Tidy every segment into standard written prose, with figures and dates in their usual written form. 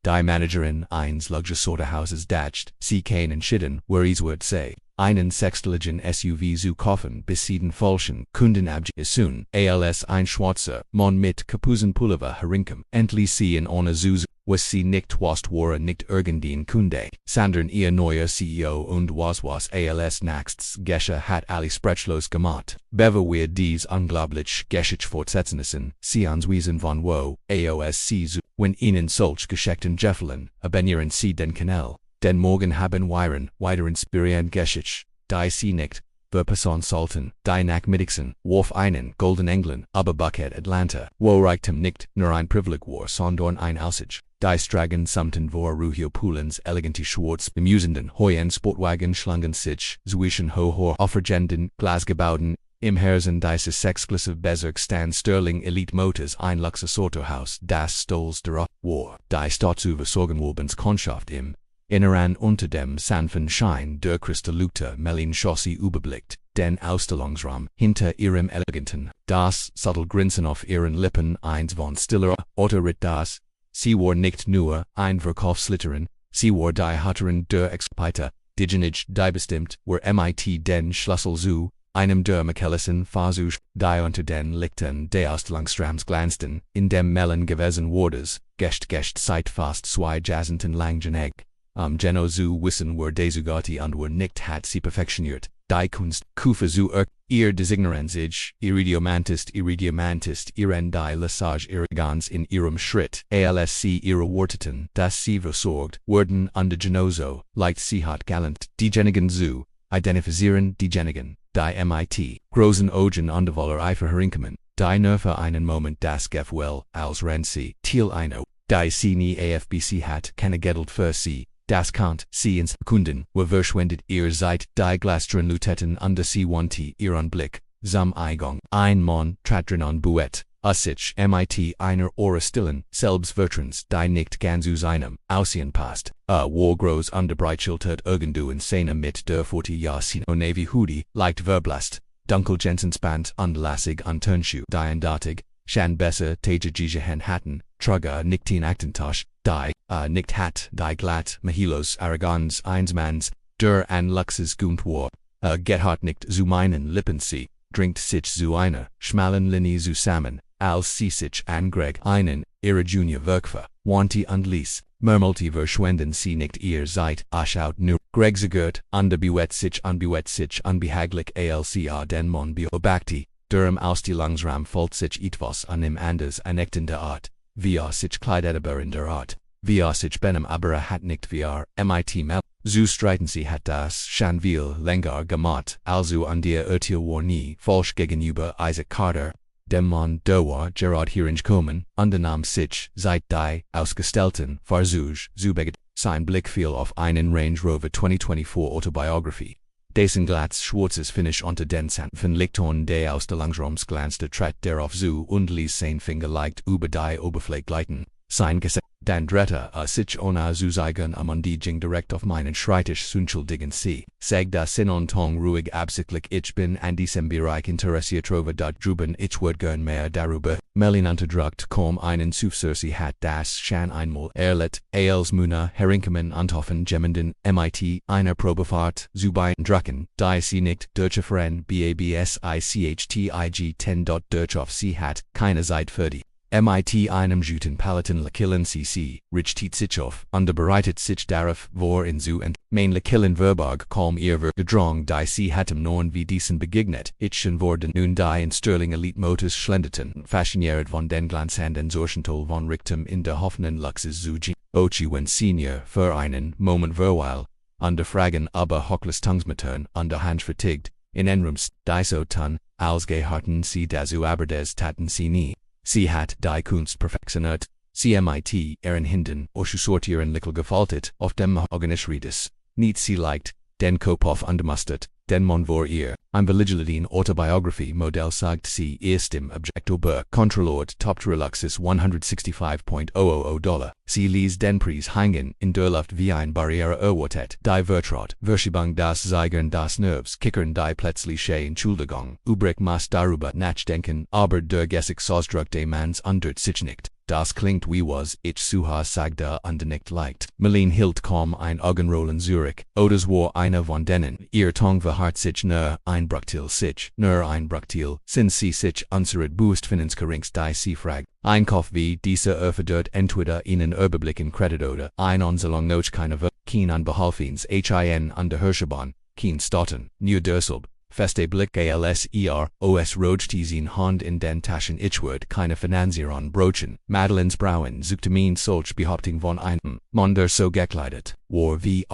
die Managerin eins Luxussorterhauses dachte, sie kein entschieden, worriesword say. Einen sechstelligen SUV zu kaufen bis sieden falschen Kunden abgesun, als ein schwarzer Mann mit Kapuzenpullover herinkom, endlich sie ohne Zuzu, was sie nicht wast war nicht irgendein Kunde, sondern ihr neuer CEO und was als nächstes Gesche hat alle sprechlos gemacht. Bevor wir dies unglaublich Geschichte fortsetzen, sie uns wiesen von wo, sie zu, wenn ihnen solch Geschichten gefallen, abonnieren sie den Kanal. Den morgen haben wir weiteren spirian Geschichte, die sie nicht verpassen sollten, die nachmittagen, warf einen golden England, aber Bucket Atlanta, wo Reichtum nicht nur ein Privileg war, sondern ein Aussicht. Die Stragen samten vor Ruhio Poolens elegante Schwarz bemusenden Hoyen Sportwagen schlangen sich zwischen hoher aufregenden Glasgebauten im Herzen dieses exklusiv Bezirk stand Sterling Elite Motors ein Luxusautohaus, das stolz darauf war, die Stadt zu versorgen Wobens Kundschaft im Inneren unter dem sanften Schein der Kristallute Melin Chaussee überblickt, den Ausstellungsraum hinter ihrem eleganten, das subtle Grinsen auf ihren Lippen eins von stiller Autorit das, sie war nicht nur ein Verkaufsliterin, sie war die Hatterin der Expite, diejenigen die bestimmt war mit den Schlüssel zu einem der Michelisen Versuch, die unter den Lichten des Ausstellungsraums glänzten, in dem Melon gewesen Wortes, Gest seit fast zwei Jahrzehnten lang genägt. Geno zu wissen war desugati und war nicht hat sie perfektioniert, die Kunst, Kufa zu ihr Designierenzig, iridiomantist, ihren die Lesage irrigans in ihrem Schritt, als sie ihre Worteten, dass sie versorgt, wurden und genoso, leicht sie hat galant, diejenigen zu identifizieren, diejenigen, die mit großen Augen und voller Eifer herinkommen, die nur für einen Moment das Gefühl, als wenn sie, Thiel eine, die sie nie AFBC hat, keine Geld für sie. Das Kant, sie ins Kunden, wo verschwendet ihr seid, die Glastren Luteten und sie wanti ihren Blick, zum Eingang, ein Mann, trat drin Buett, sich mit einer Ohr stillen, selbst Vertrans, die nicht ganz zu seinem Aussehen passt, war groß und breitschultert irgendwo in Szene mit der 40 Jahre Navy Hoodie, leicht verblasst, dunkel Jensenspant und lassig und Turnschuh, die eindeutig, Shan besser Tage hatten, Trugger nicht in Aktentasche, die, nicht hat, die glatt, Mahilos Arrogans einsmans, der an Luxus gunt war, Gerhard nicht zu meinen Lippen sie, drinkt sich zu einer, schmalen Linie zusammen, als sie sich an Greg einen, ihre Junior Werkfer, wanti und ließ, murmelte verschwenden sie nicht ihr seid, schaut nur, Greg zagert, und bewett sich unbehaglich alca den Mon beobachti, Durham Ausstellungsraum folgt sich etwas an ihm anders anechtende Art, sich kleidet aber in der Art, sich benem aber hat nicht mit Mel, zu streiten sie hat das schon viel länger gemacht, also an der Urteil war nie falsch gegenüber Isaac Carter, dem Mann der war Gerard hereingekommen, unternahm sich seit die ausgestellten Versuch zu beget, sein Blick fiel auf einen Range Rover 2024 Autobiography. Dessen glatz schwarzes Finish unter den sanften Lichtton des Ausstellungsraums glänzte trat darauf zu und ließ sein Finger leicht über die Oberfläche gleiten. Sein Gesicht, dann drehte sich ohne zu zeigen die ging direkt auf meinen Schreibtisch entschuldigen sie, sagt das in und Ton ruhig absichtlich ich bin an diesem Bereich interessiert drüben ich würd gern mehr darüber, Melin unterdrückt kaum einen Zufsur sie hat das schon einmal erlebt, als Muna herinkommen und hoffen jemanden mit einer Probefahrt zu beeindrucken, die sie nicht durchführen babsichteig 10 durch auf sie hat, keine Zeit für die. Mit einem guten Palatin Lakillen cc, richtet sich auf, und bereitet sich darauf vor in zu mein Lakillen Verborg kaum ihr gedrungen die sie hatem norn wie diesen begegnet, itchen worden nun die in Sterling Elite Motors schlenderten, fasziniert von den glanzenden Sorchentoll von Richtum in der Hoffnen Luxus zu Ochi wenn Senior für einen Moment verweil, und fragen aber hockles Tungsmatern und der Hand vertigt, in enrums, die so tun, als geharten sie dazu aber des taten sie nie. Sie hat die Kunst perfektioniert, sie mit ihren Händen sortieren Lickel gefaltet auf dem Mahoganyschriedes, nicht sie leicht, den Kopf undermustert, den man vor ihr, ein Belligelidin Autobiography Modell sagt sie ist im Objektober Controllort Top Luxus $165,000, sie ließ den Preis hängen in der Luft wie ein Barriere erwartet, die Vertraut, Verschiebung das Zeigern das Nervs, Kickern die plötzliche Entschuldigung, übrig maß darüber nachdenken, aber der Gesichtsausdruck des Manns ändert sich nicht. das klingt wie was ich suha sagte und nicht leicht. Malin hielt kaum ein Augenrollen Zurich, oder war eine von denen, ihr Tong verharrt sich nur ein Bruchtil, sind sie sich unseret Bewusstfindungsgerings die sie fragt. Einkauf wie diese erfordert entweder ihnen Überblicken Credit oder ein Onselong noch keine Keen an Behalfins hin an der Hirschebahn, Keen Stotten, New Derselb. Feste Blick ALSER, OS Rojtizin Hand in den Taschen Ichwort keine Finanzieron brochen. Madeleines Brauen suchte min solch Behauptung von einem Monder so gekleidet, war wie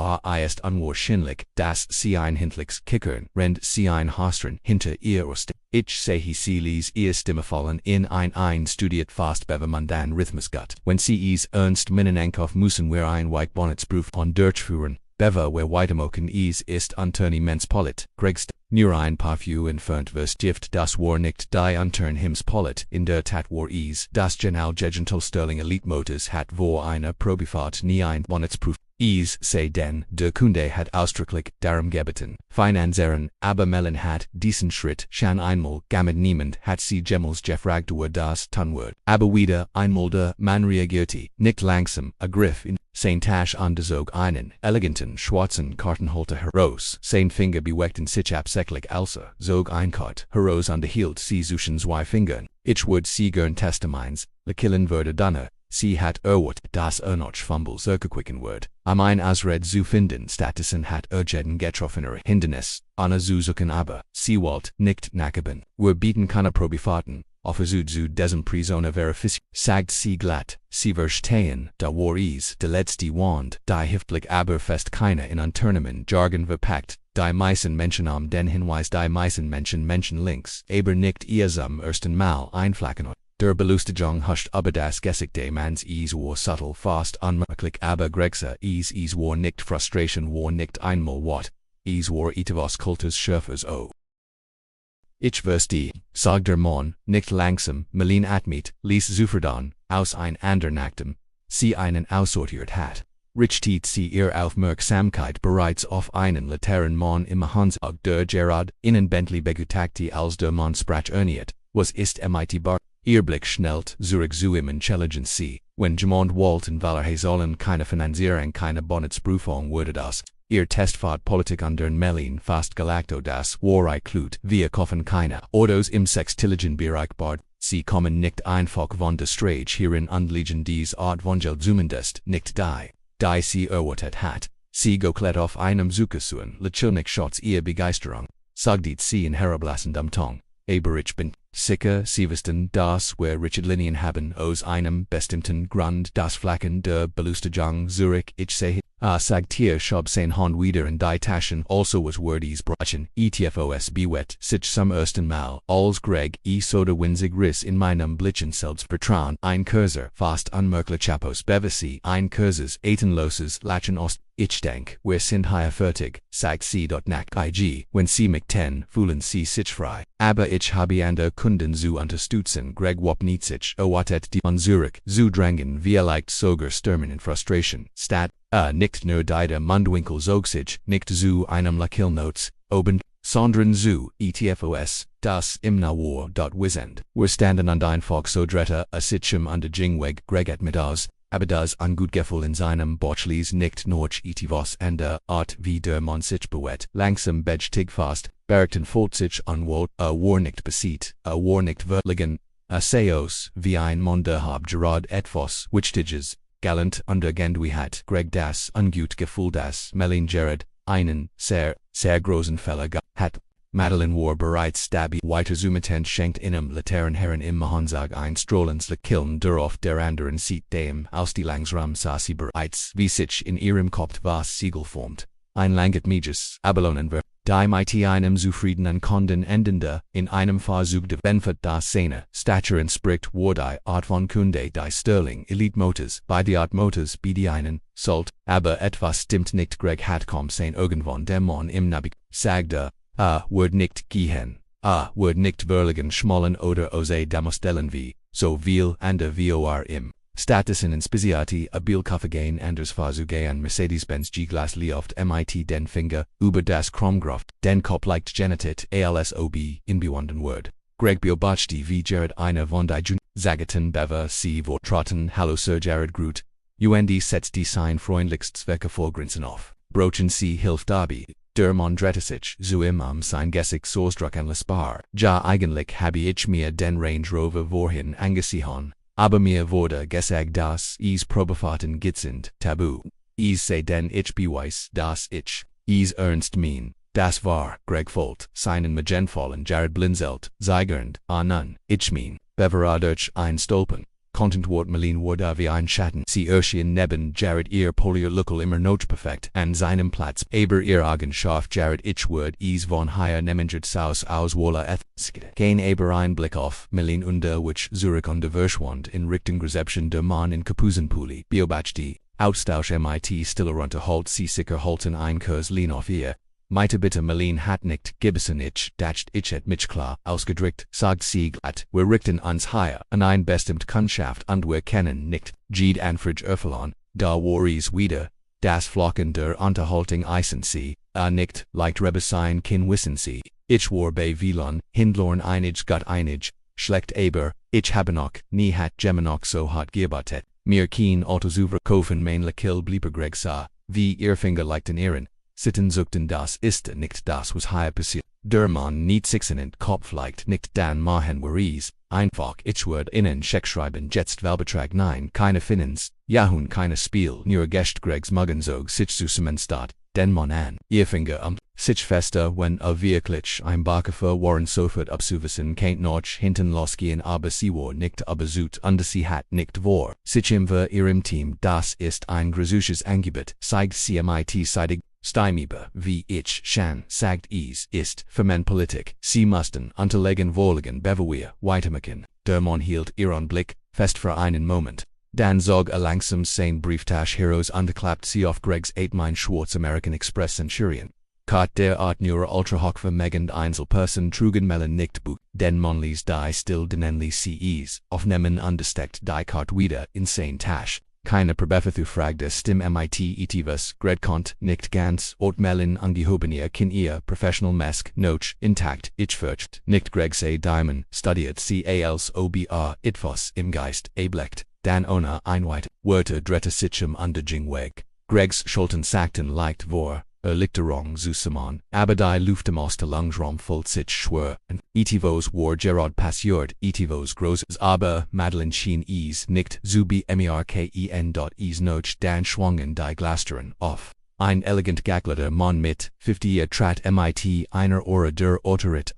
ist unwahrscheinlich, dass sie ein Hintlichs kickern, rend sie ein Hastren hinter ihr Ost. Ich sehe sie lies ihr Stimme fallen in ein studiert fast bevermandan Rhythmus gut. Wenn sie is ernst Minnen Einkauf müssen wir ein Weichbonnetsproof on durchführen. Bever where Weitemoken ist Antoni mens polit, Gregst, nur ein Parfum entfernt wirst Gift das war nicht die Untern hims polit, in der Tat war das General Gegental Sterling Elite Motors hat vor einer Probefahrt nie ein Bonnetsproof. Sei denn, der Kunde hat ausdrücklich darum gebeten. Finanzieren, aber Melon hat diesen Schritt schon einmal gammet niemand hat sie jemals gefragt das Tunwort. Aber wieder einmal der Mann reagierte, nicht langsam, ergriff in sein Tasch und zog einen eleganten schwarzen Kartenhalter heraus. Sein Finger beweckten sich absichtlich also, zog ein Kart heraus und hielt sie zwischen zwei Fingern. Ich würde sie gern testamines, killen würde danner. Sie hat das noch fumble zurückgequicken wird. Ein Ausred zu finden Statusen hat jeden getroffener Hindernis, Anna zu suchen aber, sie wollt nicht nachgeben. Wir bieten keine Probefahrten, offerzut zu diesem Prisona verifizieren. Sagt sie glatt, sie verstehen, da war de letzte Wand, die hiftlich aber fest keine in Unternehmen Jargon verpackt, die meisten Menschen den Hinweis die meisten Menschen links, aber nicht ihr zum ersten Mal einflacken. Der Belustigung huscht aber das Gesicht des Manns war subtle fast unmerklich aber Gregsa war nicht Frustration war nicht einmal what, war etwas Kultus Schürfers Ich verstehe, sagt der Mann, nicht langsam, Melin atmet, ließ zufrieden, aus ein andernachtem, sie einen aussortiert hat. Richtet sie ihr Aufmerksamkeit bereits auf einen laternen Mann im Hansag der Gerard, innen Bentley begutagte als der Mann sprach erniert, was ist mit bar. Ihr Blick schnellt zurück zu im Intelligency, wenn jemand Walton Valer sollen keine Finanzierung keine Bonnetsprüfung wurde das. Ihr Testfahrt Politik under Melin fast galacto das war Klut, wir kaufen keine Autos im sextilligen Bereich bard, sie kommen nicht einfach von der Straße hierin und liegen dies Art von Geld zumindest nicht die sie erwartet hat. Sie geklärt auf einem Suchesuen, natürlich Schatz ihr Begeisterung, sagtet sie in herablassendem Ton. Aber ich bin sicher, sie wissen, dass wir Richardlinien haben aus einem bestimmten Grund das Flacken der Belustigung Zurich ich sehe, sagt hier schab sein Hand wieder in die Taschen also was wordies brachen, etfos bewet sich zum ersten Mal, als Greg soda winzig riss in meinem Blitzen selbst vertrauen, ein Kurser, fast unmerklich Chapos Bevisi, ein Kursers, Etenloses, Lachen Ost, ich denk, wir sind hier fertig, sagt sie dort nach IG, wenn sie mich fühlen sie sich frei, aber ich habe an der Kunden zu unterstützen, Greg wapnet sich, erwartet die an Zurich, zu drängen, wie leicht sogar stürmen in Frustration, statt, nicht nur die Mundwinkel zog sich, nicht zu einem Lakilnotes, oben, sondern zu, etfos, das im Nawar dort wissend, wir standen und einfach so drette, sich an der Jingweg, Greg mit aus, aber das Angutgefühl in seinem Botschlis nicht noch etwas an der Art wie der Mann sich bewegt, langsam bedchtig fast, Bergten folgt sich an Wort, war nicht besieht, war nicht verlegen, seos, wie ein Monde hab Gerard etwas, Wichtiges, galant undergend hat, Greg das ungut Gefühl das Melin Gerard, einen, sehr großen Fehler hat. Madeline war bereits stabi weiter zumitend schenkt einem laternen Herren im Hansag ein Strollens Kiln der auf der anderen Seite dem aus die langsam sah sie bereits wie sich in ihrem Kopf was Siegel formt. Ein langet Meges, Abelonen wird, die mit einem zufriedenen Kunden endende, in einem Versuch der Benefit das Szene, Stature entspricht war die Art von Kunde die Sterling Elite Motors, bei die Art Motors wie die einen, sollt, aber etwas stimmt nicht Greg hat kaum sein irgendwann der Mann im Nabik, sagte, wird nicht gehen, wird nicht verligen schmollen oder ose damostellen wie, so viel ander vor im. Statusen in Speziati a Bielkaufen anders Fahrzeuge an Mercedes-Benz G-Glas Lieft mit den Finger, über das Chromgraft, den Kopf leicht genetit, alsob, in bewandten Word. Greg beobachtete wie Gerard eine von die Zagaten bever sie vortraten hallo Sir Jared Groot. Und setzt die sein freundlichstzwecke vorgrinsen auf. Brochen sie hilft dabei. Der Mann drehte sich zu ihm sein Gesicht Soßdruck an Spar. Ja eigentlich habe ich mir den Range Rover vorhin angesehen. Aber mir wurde gesagt, dass is Probefahrten sind tabu. Is sei denn ich beweis, dass is ernst mein. Das war Greg Folt, seinen Magenfallen Jared blinzelt, zeigernd, nun, ich mein, bever durch ein Stolpen. Content wort Malin wurde wie ein Schatten. Sie erschien neben Jared ihr Polierlückel immer noch perfekt an seinem Platz. Aber ihr Eigenschaft Jared ich word is von hier nemengert Saus aus Wohler ethskide. Kein aber ein Blick auf Malin unter which Zurich und der Verschwand in Richtung Reception der Mann in Kapuzenpuli. Biobach die Austausch mit stiller unterhalt sie sicher halten ein Kurs lean auf ihr. Meite bitte Malin hat nicht Gibson dacht ich et mich klar ausgedrückt, sagt sie glatt, wir richten uns hier an ein bestimmt Kundschaft und wir kennen nicht, Jed Anfrage Erfelon, da war is wieder, das Flocken der Unterhaltung eisen sie, nicht, leicht Rebbe sein kin wissen sie, ich war bei Vilon, hindlorn einig Gott einig, schlecht aber, ich habe noch, nie hat Geminoch so hart gearbeitet, mir keen Autosuver kaufen mainle kill blieber Greg sah, wie ihr Finger leichten ihren. Sitten zuckten das ist nicht das was hier passiert. Der Mann nicht sichsenend Kopf leicht nicht dan machen wir einfach ich word innen Scheck schreiben jetzt Wahlbetrag nein keine Finanz, Jahun keine Spiel nur Gest Gregs Muggenzog sich zusammenstatt, den Mann an, ihr Finger sich fester wenn wirklich ein Bakefer waren sofort abzuwissen kennt noch hinten losgehen aber sie war nicht abesut und sie hat nicht vor, sich im ihrem Team das ist ein grusisches Angebot, zeigt CMIT-seitig. Steimeber, wie ich schon sagt ist Politik. Sie mussten unterlegen wohligen Beverwehr weitermachen. Der Mann hielt ihren Blick fest für einen Moment. Dann zog langsam sein Brieftasche Heroes unterklappt sie auf Gregs 8 Schwarz American Express Centurion. Kat der Art nur ultrahochvermögend Einzelperson trugen Melon nicht Buch, den man ließ die still denenli CEs, aufnehmen undesteckt die Kart wieder in sein Tasch. Keine Probefethu fragte Stim MIT etivus, Gredkont, nicht ganz, Melon angehobenier kin ihr, professional mesk, noch, intakt, ich fürcht, nicht Greg sei Diamond, studiert CALs OBA, itfos, im Geist, ableckt, dan ohne einweit, Wörter drette sichem underjing weg. Gregs Schulten sagten leicht vor, Lichterung zusammen, aber die Luft aus der Lungraum voll sich schwer, etivos war Gerard passiert, etivos großes aber Madeline schien nicht zu bemerken noch dan schwangen die Glasteren auf. Ein elegant gagleter Mann mit 50 trat mit einer Ora der Autorit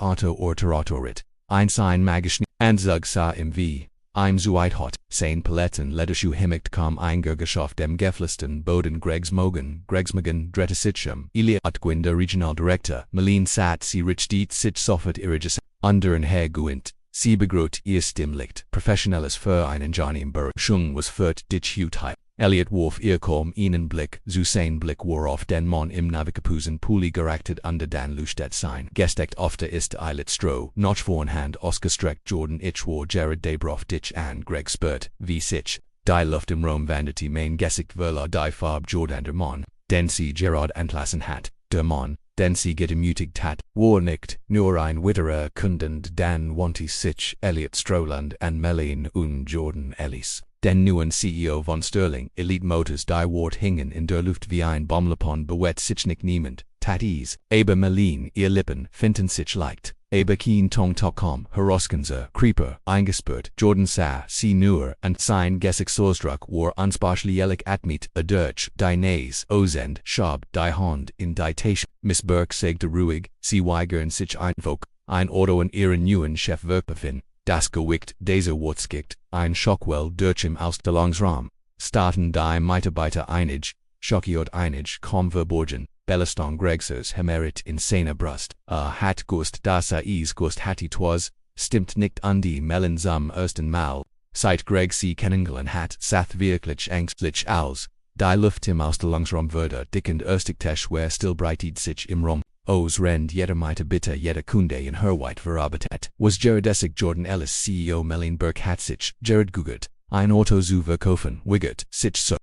ein sein magisch Anzug sah im wie. Im Zuidhot, sein Paletten Lederschuh himmicht kam eingergeschaft dem geflisten Boden Gregs Mogen drette Sitchum, Ilia Utgwin der Regional Director, Malin sat sie richtet sich sofort irriges, underen Herr Guint, sie begrot ihr Stimmlicht, professionelles für einen Johnny im Schung was furt dich Hutheit. Elliot warf ihr kaum einen Blick, zu sein Blick war auf den Mann im Navikapusen Puli gerachtet under dan Lustet sein. Gesteckt ofte ist eilet Stroh, noch vornhand ausgestreckt Jordan ich war Jared Dabroff dich an Greg spurt, wie sich, die Luft im Raum Vanity mein Gesicht verla die Farb Jordan der Mann, den sie Gerard entlassen hat, der Mann, den sie gedemutigt hat, war nicht, nur ein weiterer Kundend dan wanti sich Elliot Stroland an Melin und Jordan Ellis. Den neuen CEO von Sterling, Elite Motors die Wort hingen in der Luft wie ein Bommlepon bewett sich nicht niemand, Tatis, aber Melin, ihr Lippen, finden sich leicht, aber kein Tong Tokom, Herauskenser, Creeper, eingesperrt, Jordan sah, sie nur, und sein Gesichtsdruck war unsparschlich atmit, durch, die Nase, Ozend, Schab, die Hand, in die Tasche, Miss Burke sagte ruhig, sie weigern sich ein Auto in ihren neuen Chef befinden. Das Gewicht dieser Wurzgicht, ein Schockwell durch im Ausstellungsraum, starten die Mitarbeiter einig, schockiert einig, kaum verborgen, Bellaston Gregsos Hemerit in seiner Brust, hat gust das gust hati twas, stimmt nicht an die Melon zum ersten Mal, seit Greg sie kennengelernt hat, sath wirklich ängstlich aus, die Luft im Ausstellungsraum wurde dickend erstigtesch wer still breitet sich im Raum. Os rend jeder meite bitte jeder Kunde in Herweit verarbeitet, was Jaredesig Jordan Ellis CEO Melin Burke hat sich, Jared Gugert, ein Auto zu verkaufen, Wiggert, sich so.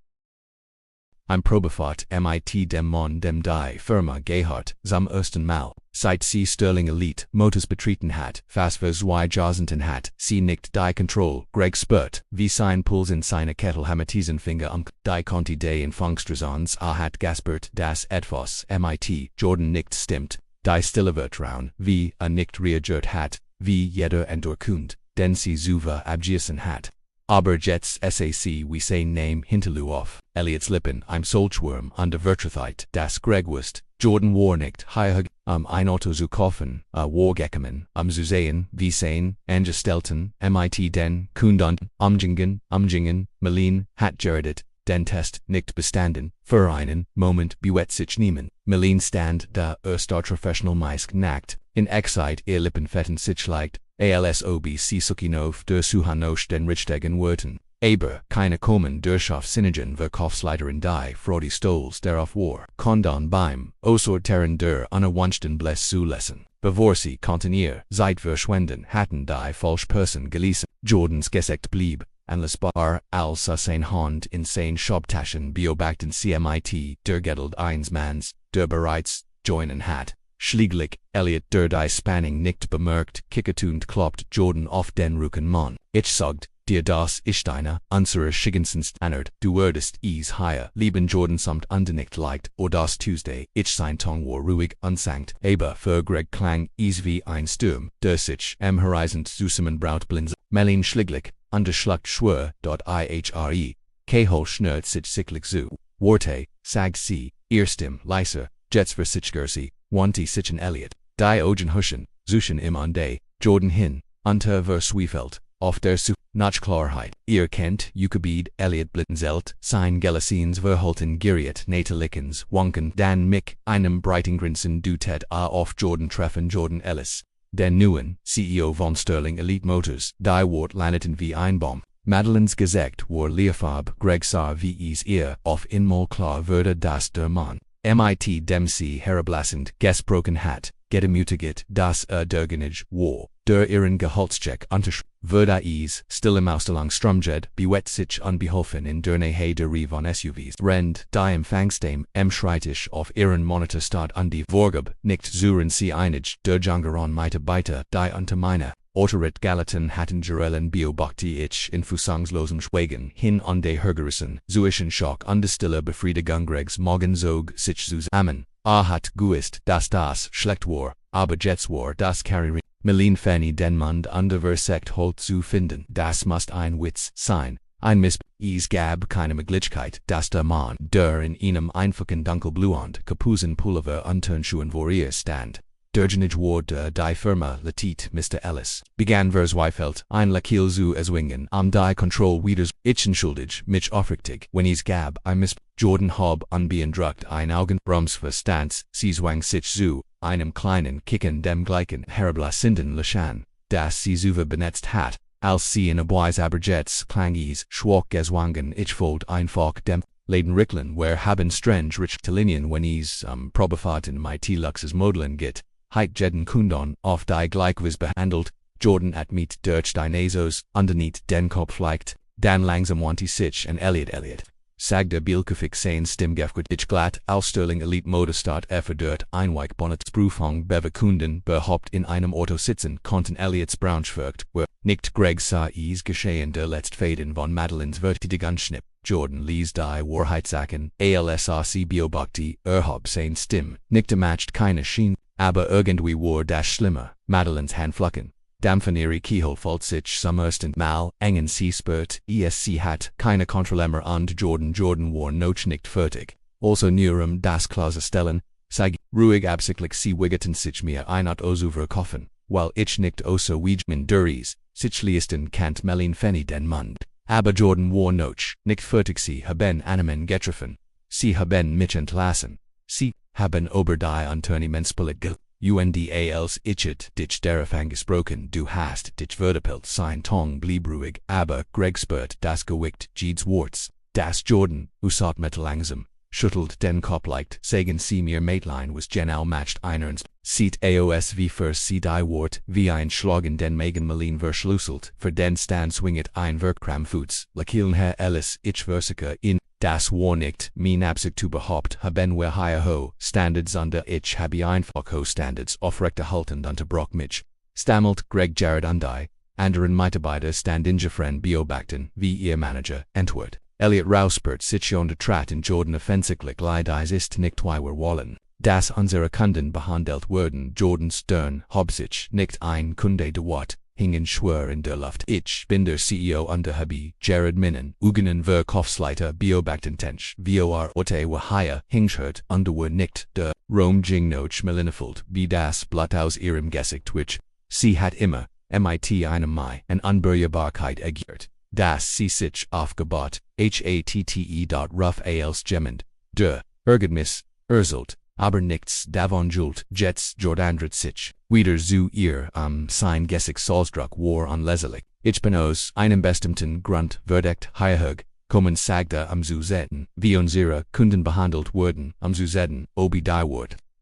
I'm Probefahrt mit dem Mann dem die Firma Gehart zum ersten Mal. Seit sie Sterling Elite Motors betreten hat, fast für zwei Jahrzehnten hat, sie nicht die Control, Greg spürt, wie sein Puls in seine Kettelhammertisenfinger die Conti des Empfangstrasons hat gaspert, das etwas mit Jordan nicht stimmt, die stille Vertrauen, wie nicht reagiert hat, wie jeder Endurkund, den sie zuver abgessen hat. Aber jetzt sac wie sein Name hinterlu auf, Elliots Lippen, I'm Solchwurm under Vertrathite, das Greg wusst, Jordan war nicht heilig, ein Auto zu kaufen, wargekommen, zu sehen, wie sein, angestellten, mit den Kunden, umgingen, Melin, hat geredet, den Test nicht bestanden, für einen Moment bewegt sich niemand. Melin stand da erster professional meist nackt, in Excite ihr Lippenfetten sich leicht, alsobc Sukinov der Suhanosh den richtigen Worten. Aber keine kommen Durchschaffsinnigen Verkaufsleiterin die Frodi Stolz darauf war, Kondon beim Aussortieren der unerwünschten Bless zulassen. Bevor sie konnten ihr Zeit verschwenden hatten die Falschperson gelesen. Jordans Gesicht blieb, anlesbar als sein Hand in sein Schobtaschen beobachten CMIT der Geduld eines Manns, der bereits joinen hat. Schließlich, Elliot der die Spanning nicht bemerkt, kickertund kloppt Jordan auf den Rücken Mann. Ich sagt, dir das ist eine unsere Schickensens Standard, du würdest es hier lieben Jordan samt nicht leicht, or das Tuesday, ich sein Tong war ruhig unsankt, aber für Greg klang es wie ein Sturm, der sich am Horizont zusammenbraut blinze. Melin schließlich, unterschluckt schwör, ihre, Kehol schnürt sich sicklich zu, Warte, sag sie, ihr Stimm leiser, jets für sich gersi, wanti sichen Elliot, die Ogen huschen, zuschen im Ande, Jordan hin, unter verswiefelt, auf der Su, nach Klarheit, ihr kennt, Ukabid, Elliot blitzelt, sein Gelasins verhalten geriet, natalickens, wanken, dan Mick, einem breitengrinsen dutet auf Jordan treffen Jordan Ellis, den neuen, CEO von Sterling Elite Motors, die Wort landeten wie ein Baum. Madeleines Gesicht war Leerfarb, Greg sah wie es ihr auf einmal klar wurde, dass der Mann, mit dem sie herablassend gesprochen hat, gedemütigt, dass derjenige war, der ihren Gehaltscheck unterschrieb, wurde es, still im Ausstellung strumged, bewegt sich unbeholfen in der Nähe der Reihe von SUVs, rennt, die Empfangsdame, Schreitisch auf ihren Monitor statt an die Vorgabe, nicht zuren sie einig, der Jangeron Mitarbeiter, die unter meiner Autorit Galaten hatten Gerellen beobachte ich in fußangslosem Schweigen hin an de Hergerissen, zuischen Schock an der Stille Befriedigung Gregs Morgen zog sich zusammen. Hat gewusst, dass das schlecht war, aber jetzt war das Karriere. Melin Fanny den Mund an der Versekt holt zu finden, das muss ein Witz sein. Ein Mist, es gab keine Möglichkeit, dass der Mann, der in einem einfachen dunkelblond Kapuzenpullover und Turnschuhen vor ihr stand, derjenige war der die Firma Latit Mr. Ellis, begann verzweifelt, ein Lakil zu erzwingen, die Kontrolle wieder ich entschuldig, mich aufrichtig, wenn es gab, ein Miss Jordan hab unbeeindruckt ein Augenbrumsverstands, sie zwang sich zu, einem kleinen Kicken dem gleichen herablassenden Lächeln, das sie zuver benetzt hat, als sie in Abweis aberjets klang es, schwach gezwungen ich folgt einfach dem Leiden Ricklin, where haben strange rich Linien wenn es Probefahrten mit Luxes Modellen geht. Heit jeden Kunden auf die Gleichvis behandelt, Jordan mit durch die Nasos, underneath den Kopf leicht, dann langsam wanti sich en Elliot. Sagde Bielkefik sein Stimmgefgut ich glatt, als Sterling Elite Motorstart verdört einweig Bonnetsprüfung Kunden behaupt in einem Auto sitzen konnten Elliots Braunschweigt, wo nicht Greg sah es geschehen der Letztfaden von Madeleines Vertiganschnipp, Jordan ließ die Wahrheit sagen, alsac beobachte, hab sein Stimm, nicht matcht keine Schien, aber irgendwie war das schlimmer, Madeleines Handflacken. Dampfen ihre Kehol fällt sich zum ersten Mal, engen sie spürt, sie hat keine Kontrolle und Jordan war noch nicht fertig. Also nur das klarzustellen, sag ruhig absichtlich sie wiggerten sich mir ein zu verkaufen, weil ich nicht so wie min duris, sich liesten kennt Melin Fanny den Mund. Aber Jordan war noch nicht fertig, sie haben Animen getroffen, sie haben mich entlassen, sie haben über die Unternehmenspolitik als ichet dich darauf angesprochen, du hast dich verdoppelt, sein Tong blieb ruhig, aber Greg spürt das Gewicht Jeeds Worts, das Jordan, usat mit langsam, schüttelt den Kopf leicht, sagen sie mir Mädlein was genau matcht einerns, sieht aus wie für sie die Wort, wie ein Schlagen den Megan Melin verschlüsselt, für den Stand swinget ein Verkramfuß, lakilen Herr Ellis ich versicher in, Das war nicht mein Absicht überhaupt, haben wir hier ho Standards under ich habe einfach ho Standards aufrechterhalten unterbrach mich, stammelt Greg Jared und die anderen Mitarbeiter stand ingefriend beobachten, wie ihr Manager entwort. Elliot Rauspert sich on der Trat in Jordan offensichtlich leid ist nicht wie wir wollen. Das unsere Kunden behandelt wurden Jordan Stern Hobsich nicht ein Kunde dort, hingen schwer in der Luft. Ich bin der CEO under Hubby, Jared Minnen, Ugenen Verkaufsleiter beobachten tench, vor Orte hier hingschert under nicht der Rom ging noch Millennifold, wie das Blatt aus ihrem Gesicht which, sie hat immer, mit einem Mai, an Unberührbarkeit agiert. Das sie sich aufgebaut, hatte. Als gemmend, der Ergebnis, erzelt, aber nichts davon jult, Jets Jordandret sich, wieder zu ihr sein Gesicht Salzdruck war unleserlich. Ich bin aus einem bestimmten Grund verdict hierhög, kommen sagte zu setzen, wie unsere Kunden behandelt wurden, zu setzen, obi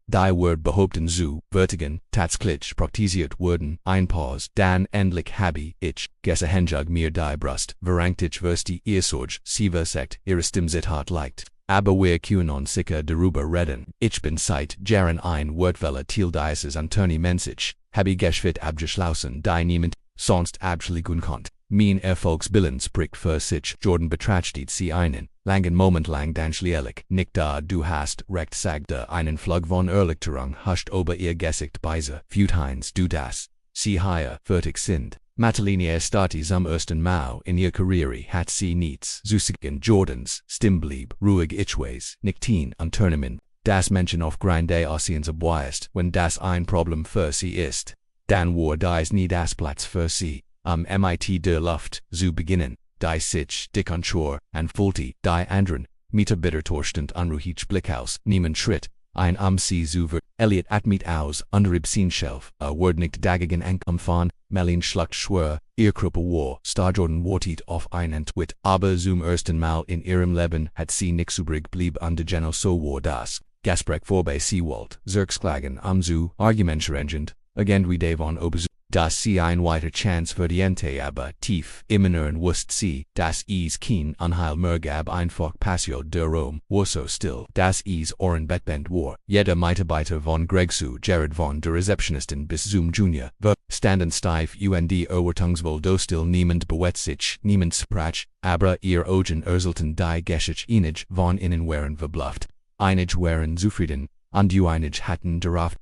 die Wort behaupten zu, vertigen, tatsächlich praktisiert wurden, ein Pause, dann endlich habe ich, gesehenjag mir die Brust, verankt ich die ihr Sorge, sie versagt, ihre Stimme hart leicht. Aber wir können sicher darüber reden. Ich bin seit Jahren ein Wortwelle Thiel dieses Antoni Mensich, habe geschwit abgeschlossen, die niemand sonst abschlagen konnte. Mein Erfolgsbilanz spricht für sich. Jordan betrachtet sie einen langen Moment lang dann schließlich, nicht da du hast recht sagte einen Flug von Erleichterung huscht über ihr Gesicht beise, Feutines du das, sie hier fertig sind. Matalini estati zum ersten Mal in ihr Karriere hat sie nichts zu sagen. Jordans Stimme blieb ruhig ichways, nicht unternehmen, das Menschen auf Grande Aussiens abweist, wenn das ein Problem für sie ist. Dann war dies nie das Platz für sie, mit der Luft zu beginnen, die sich dick anschor, anfühlte, die anderen, mit bittertorstend unruhig Blickhaus, niemand schritt, ein sie zu Elliot mit aus, unterib Schelf, word nicht dagegen von, Melin schluckt schwer, ihr Krüppel war, Jordan wartet auf ein Entwit, aber zum ersten Mal in ihrem Leben hat sie nix übrig blieb under Geno so war das, Gasprech vorbei Seawald, Zerksklagen zu, argumentscherengend, agend wie Davon oberzu, dass sie ein weiter Chance verdiente aber tief, imminern wusst sie, dass kein Unheil mergab einfach Passio der Rom, war so still, dass oren Bettbend war, jeder Mitarbeiter von Gregsu Jared von der Rezeptionistin bis zum Junior, standen steif und Erwartungsvoll do still niemand bewegt sich, niemand sprach, aber ihr Augen erzelten die Geschich einige von innen waren verblüfft, einige waren zufrieden, und einige hatten darauf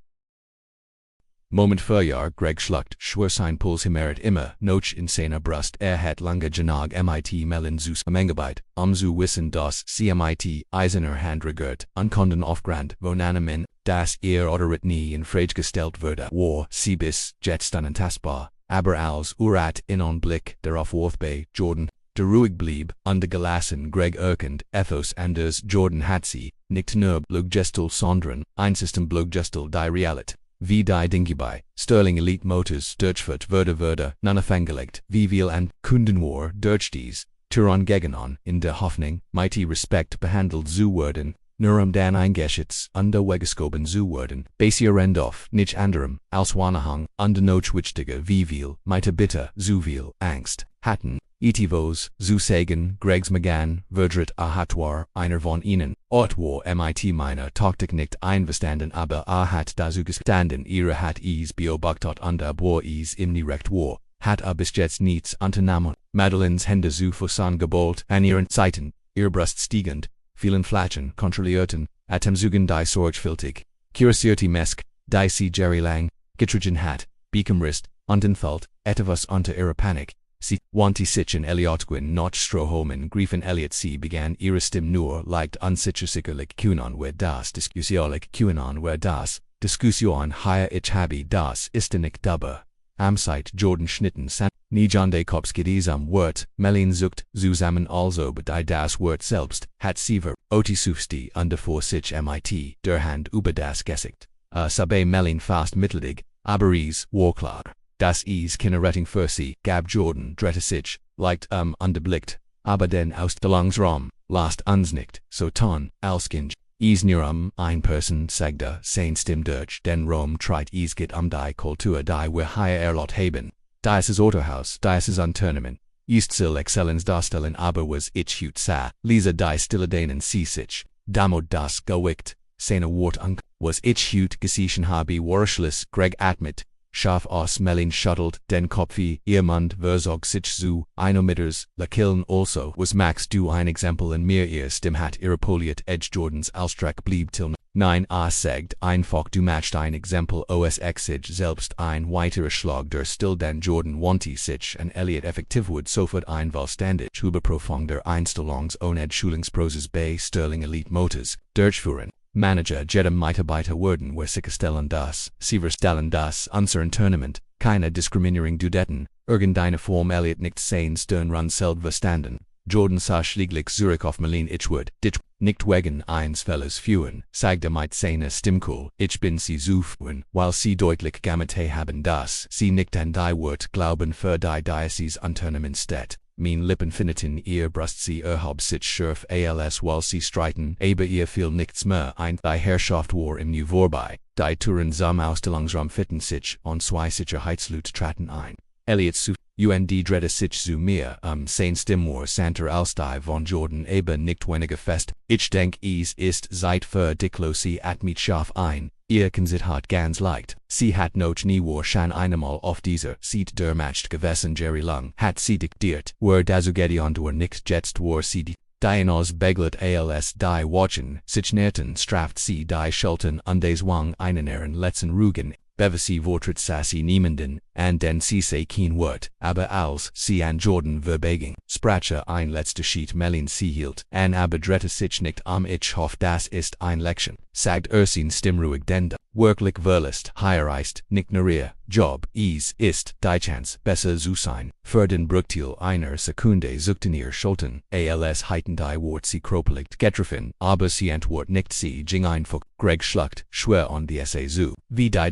Moment für Jahr Greg schluckt, schwer sein Puls himmert immer, noch in seiner Brust, hat lange genug mit Melin zus Mengebeit, zu wissen dass sie mit eisener Hand regiert, unkonnten aufgrund, wonanemen, dass ihr Autorit nie in Frage gestellt würde, war sie bis jetzt unantastbar, aber als Urat in Blick darauf warf bei Jordan, der ruhig blieb, und gelassen Greg erkend, ethos anders Jordan hat sie, nicht nur bluggestel sondern, ein System bluggestel die Realit. Wie die Dinge bei Sterling Elite Motors Deutschfurt würde nunnefangelegt, wie viel an Kunden war durch dies, Turon gegenon, in der Hoffnung, mighty Respekt behandelt zu werden, nur dann eingeschätzt, wegeschoben zu werden, basier Rendoff, nicht anderem, als Wanahang, noch wichtiger wie viel, bitte, zu viel, Angst, hatten, Etivos, zu sagen, Gregs McGann, verdrit war, einer von ihnen, Ort war mit meiner Taktik nicht einverstanden aber hat dazu gestanden ihre hat beobachtet und war im direkt war, hat bis jetzt nichts unternommen, Madelines Hände zu Fussan geballt, an ihren Zeiten, ihr Brust stiegend, vielen Flatschen kontrollierten, Atemzügen die sorgfältig, kursierte Mesk, die sie Jerry lang, getrigen hat, bekomrist, und entfällt, etwas unter ihrer Panik. Sie wandte sich in Eliotquin not strohomen griefen Elliot sie begann ihre Stimme nur leicht unsicherlich kunan wer das diskussionig kunan wer das Diskussion hier ich habe das ist nicht dabei. Am Zeit Jordan schnitten san Nijande Kopskidisam Wort, Melin sucht zusammen also bei das Wort selbst, hat sie otisufsti under vor sich mit der Hand über das Gesicht. Sabe Melin fast mitteldig, aber war klar. Das Kinderrettung für sie, gab Jordan drette sich, leicht underblickt, aber denn aus der Langsraum, lasst uns nicht, so ton, als Kind, nur ein Person sagte, sein Stimme durch, den Rom treit geht die Kultur die wir hier erlaubt haben. Das ist Autohaus, das ist Unternehmen, Eastzil excellens darstellen aber was ich hut sa, Lisa die stilladanen sich, damod das gewicht, seine Wort was ich hut gesiechen habe warschlis Greg Atmit, Schaf aus Melin shuttelt den Kopfi, Mund verzog sich zu, einometers, la kiln also, was Max du ein Exempel in mir stim hat irrepoliert edge Jordans Alstrak blieb till 9 sagt einfach du matcht ein Exempel osxig selbst ein weiterer Schlag der still den Jordan wanti sich an Elliot effektivwood sofort ein Vollständig Überprüfung der Einstellungs oned Schulungsprozess bei Sterling Elite Motors, Durchführen. Manager jedem Mitarbeiter werden wir sicherstellen dass, sie verstellen dass unseren Tournament, keine Diskriminierung dudetten, irgendeine Form Elliot nicht sein stern run verstanden. Jordan sah schlieglich Zurich auf Berlin Ichwood, dit nicht wegen eins Felles führen, sagte mit seiner Stimmcool, ich bin sie suchen, weil sie deutlich gemacht haben dass, sie nicht an die Wort glauben für die Diocese an Tournament steht. Mein Lippen finneten ihr Brust sie erhab sich scharf als weil sie streiten, aber ihr fiel nichts mehr ein, die Herrschaft war im Nu vorbei, die Touren zum Ausstellungsraum fitten sich und zwei Sicherheitsleute traten ein. Elliot zu und drehte sich zu mir, sein Stimmwar Santa als die von Jordan aber nicht weniger fest, ich denk es ist Zeit für Dicklo sie at mit Schaf ein. Ihr Kinsit hat ganz leicht, sie hat noch nie war schon einmal auf dieser Seat der Match gewesen Jerry Lung hat sie diktiert, war Dazugedion durch nicht jetzt war sie die Dianos beglet als die Watchen, sich nährten straft sie die Schulten und des Wang einen letzten Rugen, bevesi vortritt sie niemanden, and den sie sei kein Wort, aber als sie an Jordan verbeging, sprache ein letzter Sheet Melin sie hielt, an aber drehte sich nicht ich hoff das ist ein Lection, sagt sin stimmruhig denn wirklich verlust, heireist, nicht nur Job, ist, die Chance, besser zu sein, für den Bruchteil einer Sekunde zuckten ihr Schultern, als heiten die Wort sie kropelig getroffen, aber sie antwort nicht sie ging einfach, Greg schluckt, schwer on die Essay zu, wie die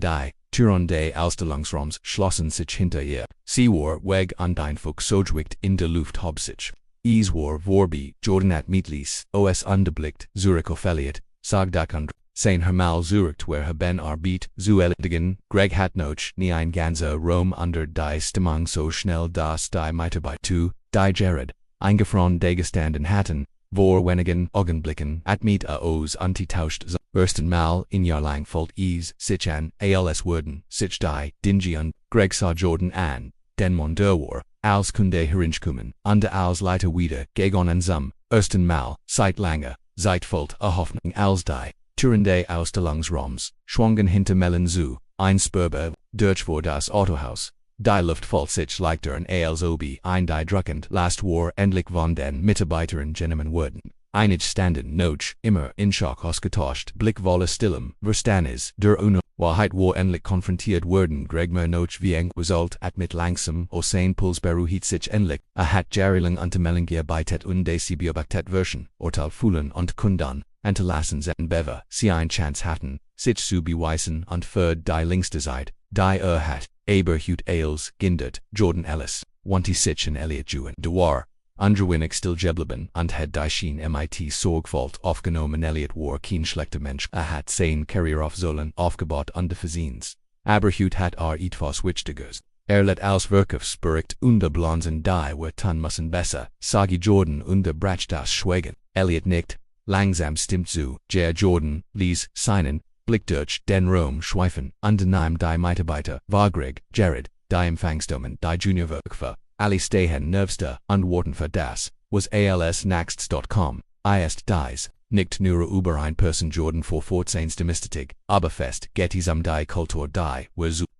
Türen des Ausstellungsraums schlossen sich hinter ihr, sie war weg und einfach sojwicht in der Luft hab sich. Es war vorbei, Jordan at Mietlis, os underblickt, Zurich auf Elliot, sagdak und sein Hermal Zurich where ben arbeit, zu erledigen, Greg hat noch nie ein ganzer Rom under die Stimmung so schnell dass die Mitarbeit zu, die Jared, eingefroren dagestanden hatten, vor wenigen Augenblicken at mit aus antitauscht ersten Mal in Jahr lang folgt es sich an, als würden sich die dingy und Greg sah Jordan an, den Mondeur war, als Kunde herinkommen, und als Leiter wieder gegangen zum ersten Mal, seit langer, seit folgt Hoffnung als die Türen des Ausstellungsraums, schwangen hinter Melon zu, ein Spurbe, durch vor das Autohaus, die Luft voll sich leichtern als ob ein die druckend last war endlich von den Mitarbeitern genommen wurden. Einige standen noch immer in Schock ausgetauscht, Blick voller stillem Verständnis, der Wahrheit war endlich konfrontiert wurden, Greg mer noch wie eng result at mit langsam o sein Puls beruhigt sich endlich, hat jahrelang unter Melon gearbeitet und sie beobachtet version, Urteil fühlen und kundan, hinterlassen seinen Bever, sie ein Chance hatten, sich zu beweisen und für die längste Zeit, die hat, aber hut als, gindert, Jordan Ellis, wanti sich in Elliot Juen, de war, underwinnig still geblieben und hat die Schien mit Sorgfalt aufgenommen Elliot war kein schlechter Mensch, hat sein Karriere auf Säulen aufgebaut und Verdienst, aber hut hat etwas Wichtiges. Let aus Wirkufs bericht und Blonsen die wir tun müssen besser, sagi Jordan und brach das Schweigen, Elliot nickt, langsam stimmt zu, Jordan, ließ seinen Blick durch den Raum schweifen, und nahm die Mitarbeiter, war Greg, Jared, die Empfangsdamen, die Juniorwerkfer, alle stehen nervste und warten für das, was alsnaxt.com, ist dies, nicht nur über ein Person Jordan vor 14. Mystik, aber fest, geht die Kultur die,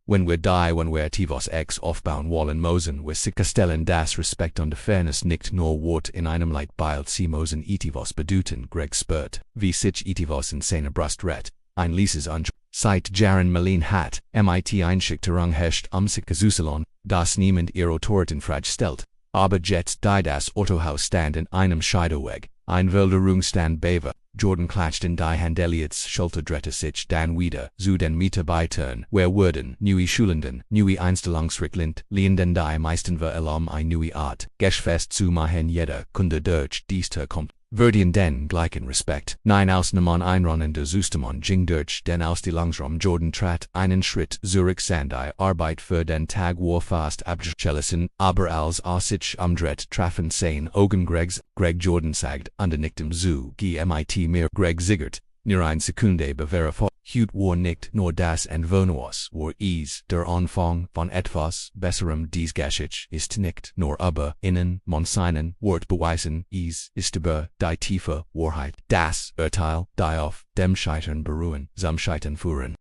wenn wir tivos ex aufbauen wollen müssen wir sicherstellen das Respekt und Fairness nicht nur Wort in einem Leitbild sie müssen etivos bedeuten, Greg spürt, wie sich etivos in seiner Brust rett, ein Lieses und seit Jahren Melin hat, mit Einschüchterung herrscht sich gesuselon, das niemand ihre Autoritäten frage stellt, aber jetzt die das Autohaus stand in einem Scheideweg, ein Wilderungsstand bewe, Jordan klatscht in die Hand Elliots Schulter drehte sich dann wieder, zu den Mitarbeitern, wer wurden, neue Schulenden, neue Einstellungsrichtlinien, lehnenden die meisten wir ein neue Art, geschfest zu machen jeder Kunde durch dies kommt, Verdian den gleichen Respekt. 9 Ausnahmen einronnen der Zustimmen ging durch den Ausstellungsraum Jordan trat einen Schritt zurück die Arbeit für den Tag war fast abgeschlossen, aber als sich umdreht trafen sein Augen Greg Jordan sagt, unternicktem zu gmit mir Greg ziggert, nur eine Sekunde wäre Hut war nicht nur das Entwohnhaus war der Anfang von etwas Besserem dies geschieht ist nicht nur aber innen man seinen Wort beweisen ist aber die tiefe Wahrheit, das Urteil, die auf dem Scheitern beruhen, zum Scheitern führen.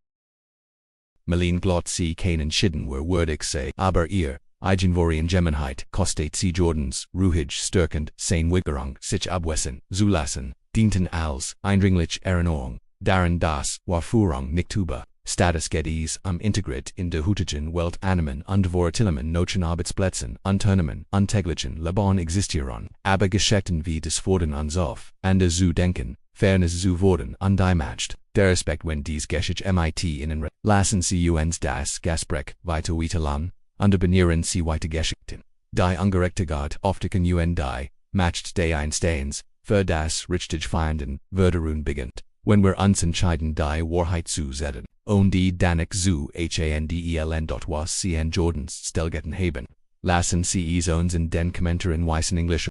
Malin glot sie keinen Schiden war würdig sei, aber ihr Eigenvorien Gemenheit kostet sie Jordans ruhig stärkend sein Wiggerung sich abwessen, zulassen, dienten als eindringlich Erinnerung. Darin das Wahrführung nicht über Status geht integriert in der heutigen Welt annehmen und vortilmen nochen Arbeitsplätzen, Unternehmen, täglichen Leben existieren, aber Geschichten wie das Fordern uns auf, anders zu denken, Fairness zu worden und matcht. Der Respekt wenn dies geschieht mit innen lassen sie uns das Gespräch weiterlang, unterbinieren sie weiter Geschichten. Die Ungerechtigkeit aufdecken die matcht die Einsteins, für das richtig Feinden, Verderun beginnt. Wenn wir uns entscheiden die Wahrheit zu sehen, und die Danik zu handelen was sie an Jordans Stelgetten haben, lassen sie uns in den Kommentaren weißen Englisch